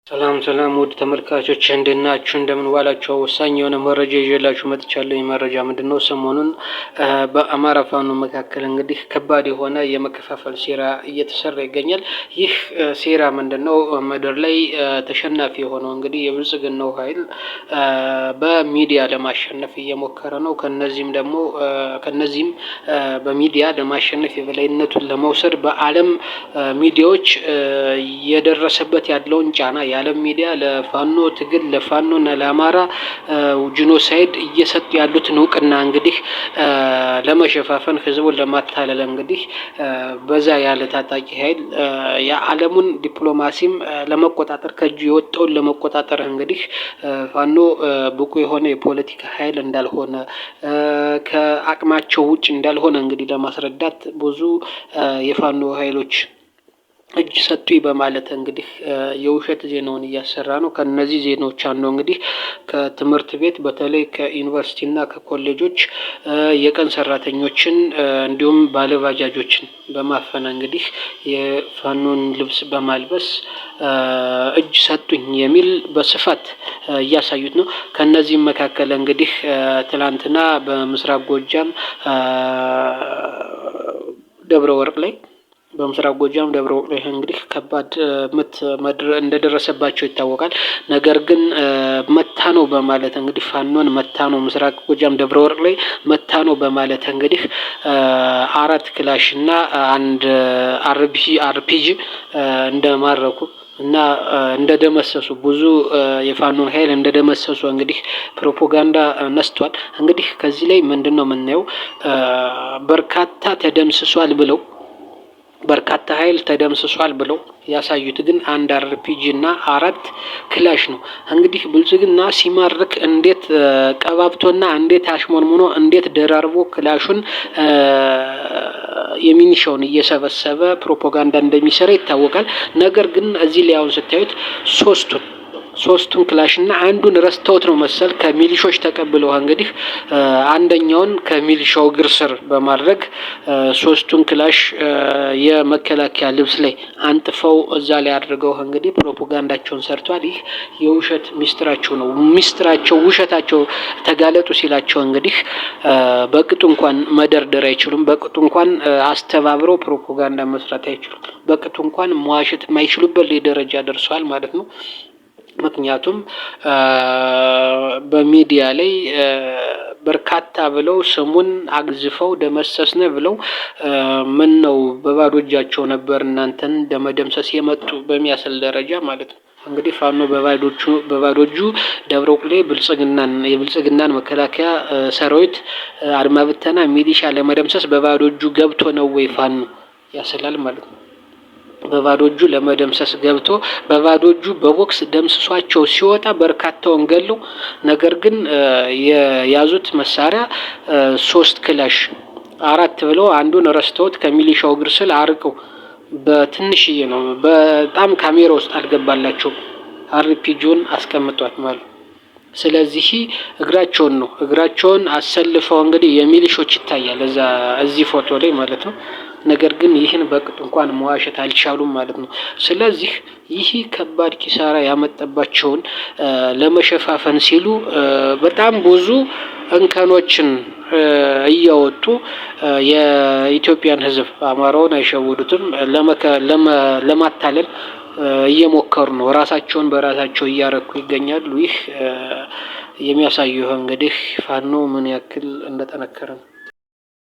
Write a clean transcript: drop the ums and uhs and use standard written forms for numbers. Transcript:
ሰላም ውድ ተመልካቾች እንደናችሁ እንደምን ዋላችሁ? ወሳኝ የሆነ መረጃ ይዤላችሁ መጥቻለሁ። የመረጃ ምንድነው? ሰሞኑን በአማራ ፋኖ መካከል እንግዲህ ከባድ የሆነ የመከፋፈል ሴራ እየተሰራ ይገኛል። ይህ ሴራ ምንድነው? ምድር ላይ ተሸናፊ የሆነው እንግዲህ የብልጽግናው ኃይል በሚዲያ ለማሸነፍ እየሞከረ ነው። ከነዚህም በሚዲያ ለማሸነፍ የበላይነቱን ለመውሰድ በዓለም ሚዲያዎች የደረሰበት ያለውን ጫና የዓለም ሚዲያ ለፋኖ ትግል ለፋኖና ለአማራ ጂኖሳይድ እየሰጡ ያሉትን እውቅና እንግዲህ ለመሸፋፈን ህዝቡን ለማታለል እንግዲህ በዛ ያለ ታጣቂ ኃይል የዓለሙን ዲፕሎማሲም ለመቆጣጠር ከእጁ የወጣውን ለመቆጣጠር እንግዲህ ፋኖ ብቁ የሆነ የፖለቲካ ኃይል እንዳልሆነ ከአቅማቸው ውጭ እንዳልሆነ እንግዲህ ለማስረዳት ብዙ የፋኖ ኃይሎች እጅ ሰጡኝ በማለት እንግዲህ የውሸት ዜናውን እያሰራ ነው። ከነዚህ ዜናዎች አንዱ እንግዲህ ከትምህርት ቤት በተለይ ከዩኒቨርሲቲና ከኮሌጆች የቀን ሰራተኞችን እንዲሁም ባለባጃጆችን በማፈን እንግዲህ የፋኖን ልብስ በማልበስ እጅ ሰጡኝ የሚል በስፋት እያሳዩት ነው። ከነዚህም መካከል እንግዲህ ትላንትና በምስራቅ ጎጃም ደብረ ወርቅ ላይ እንግዲህ ከባድ ምት እንደደረሰባቸው ይታወቃል። ነገር ግን መታ ነው በማለት እንግዲህ ፋኖን መታ ነው ምስራቅ ጎጃም ደብረ ወርቅ ላይ መታ ነው በማለት እንግዲህ 4 ክላሽ እና አንድ አርፒጂ እንደማረኩ እና እንደደመሰሱ ብዙ የፋኖን ኃይል እንደደመሰሱ እንግዲህ ፕሮፓጋንዳ ነስቷል። እንግዲህ ከዚህ ላይ ምንድነው የምናየው? በርካታ ተደምስሷል ብለው በርካታ ኃይል ተደምስሷል ብለው ያሳዩት ግን አንድ አርፒጂ እና 4 ክላሽ ነው። እንግዲህ ብልጽግና ሲማርክ እንዴት ቀባብቶና እንዴት አሽሞንሙኖ እንዴት ደራርቦ ክላሹን የሚኒሻውን እየሰበሰበ ፕሮፓጋንዳ እንደሚሰራ ይታወቃል። ነገር ግን እዚህ ላይ አሁን ስታዩት ሶስቱን ክላሽ እና አንዱን ረስተውት ነው መሰል ከሚሊሾች ተቀብለው እንግዲህ አንደኛውን ከሚሊሻው እግር ስር በማድረግ 3ቱን ክላሽ የመከላከያ ልብስ ላይ አንጥፈው እዛ ላይ አድርገው እንግዲህ ፕሮፓጋንዳቸውን ሰርቷል። ይህ የውሸት ሚስጥራቸው ነው። ውሸታቸው ተጋለጡ ሲላቸው እንግዲህ በቅጡ እንኳን መደርደር አይችሉም። በቅጡ እንኳን አስተባብረው ፕሮፓጋንዳ መስራት አይችሉም። በቅጡ እንኳን መዋሸት የማይችሉበት ደረጃ ደርሷል ማለት ነው። ምክንያቱም በሚዲያ ላይ በርካታ ብለው ስሙን አግዝፈው ደመሰስነ ብለው ምን ነው በባዶ እጃቸው ነበር እናንተን ለመደምሰስ የመጡ በሚያስል ደረጃ ማለት ነው። እንግዲህ ፋኖ በባዶ እጁ ደብረ ወርቅ ላይ የብልጽግናን መከላከያ ሰራዊት አድማ ብተና ሚሊሻ ለመደምሰስ በባዶ እጁ ገብቶ ነው ወይ ፋኖ ያስላል ማለት ነው። በባዶ እጁ ለመደምሰስ ገብቶ በባዶ እጁ በቦክስ ደምስሷቸው ሲወጣ በርካታውን ገለው፣ ነገር ግን የያዙት መሳሪያ 3 ክላሽ 4 ብለው አንዱን ረስተውት ከሚሊሻው እግር ስር አርቀው በትንሽዬ ነው በጣም ካሜራ ውስጥ አልገባላቸውም አርፒጂውን አስቀምጧት ማለት። ስለዚህ እግራቸውን አሰልፈው እንግዲህ የሚሊሾች ይታያል እዚህ ፎቶ ላይ ማለት ነው። ነገር ግን ይህን በቅጡ እንኳን መዋሸት አልቻሉም ማለት ነው። ስለዚህ ይህ ከባድ ኪሳራ ያመጣባቸውን ለመሸፋፈን ሲሉ በጣም ብዙ እንከኖችን እያወጡ የኢትዮጵያን ሕዝብ አማራውን አይሸውዱትም ለማታለል እየሞከሩ ነው። ራሳቸውን በራሳቸው እያረኩ ይገኛሉ። ይህ የሚያሳየው እንግዲህ ፋኖ ምን ያክል እንደጠነከረ ነው።